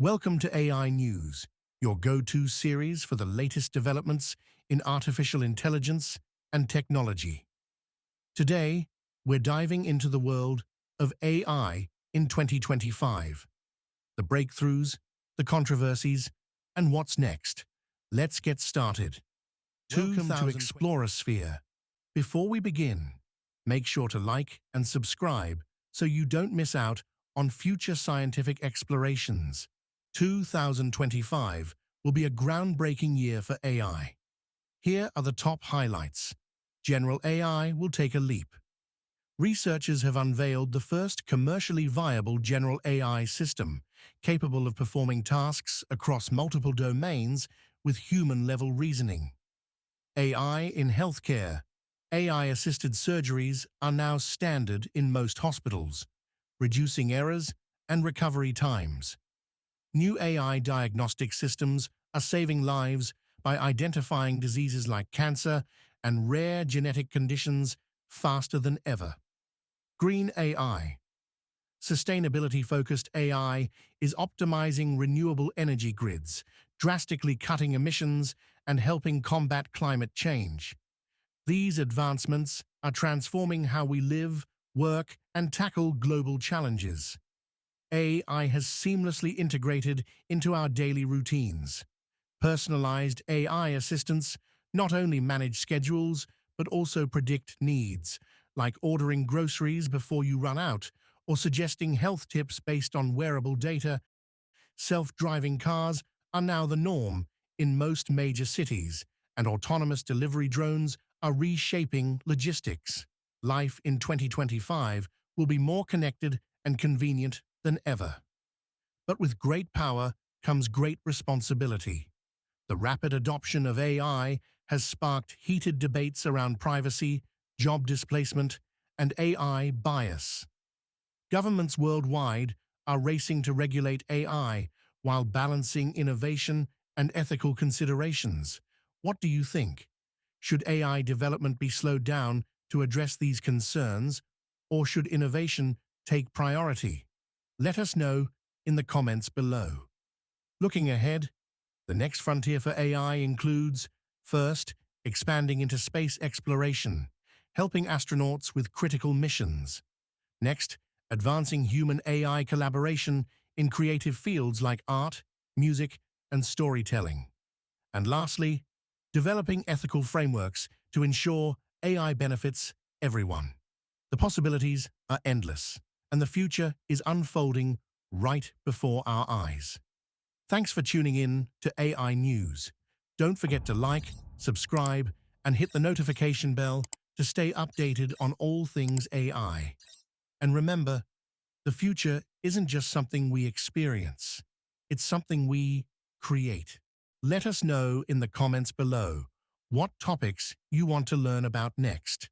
Welcome to AI News, your go-to series for the latest developments in artificial intelligence and technology. Today, we're diving into the world of AI in 2025, the breakthroughs, the controversies, and what's next. Let's get started. Welcome to Explorasphere. Before we begin, make sure to like and subscribe so you don't miss out on future scientific explorations. 2025 will be a groundbreaking year for AI. Here are the top highlights. General AI will take a leap. Researchers have unveiled the first commercially viable general AI system, capable of performing tasks across multiple domains with human-level reasoning. AI in healthcare. AI-assisted surgeries are now standard in most hospitals, reducing errors and recovery times. New AI diagnostic systems are saving lives by identifying diseases like cancer and rare genetic conditions faster than ever. Green AI. Sustainability-focused AI is optimizing renewable energy grids, drastically cutting emissions and helping combat climate change. These advancements are transforming how we live, work, and tackle global challenges. AI has seamlessly integrated into our daily routines. Personalized AI assistants not only manage schedules, but also predict needs, like ordering groceries before you run out, or suggesting health tips based on wearable data. Self-driving cars are now the norm in most major cities, and autonomous delivery drones are reshaping logistics. Life in 2025 will be more connected and convenient than ever. But with great power comes great responsibility. The rapid adoption of AI has sparked heated debates around privacy, job displacement, and AI bias. Governments worldwide are racing to regulate AI while balancing innovation and ethical considerations. What do you think? Should AI development be slowed down to address these concerns, or should innovation take priority? Let us know in the comments below. Looking ahead, the next frontier for AI includes, first, expanding into space exploration, helping astronauts with critical missions. Next, advancing human-AI collaboration in creative fields like art, music, and storytelling. And lastly, developing ethical frameworks to ensure AI benefits everyone. The possibilities are endless, and the future is unfolding right before our eyes. Thanks for tuning in to AI News. Don't forget to like, subscribe, and hit the notification bell to stay updated on all things AI. And remember, the future isn't just something we experience, it's something we create. Let us know in the comments below what topics you want to learn about next.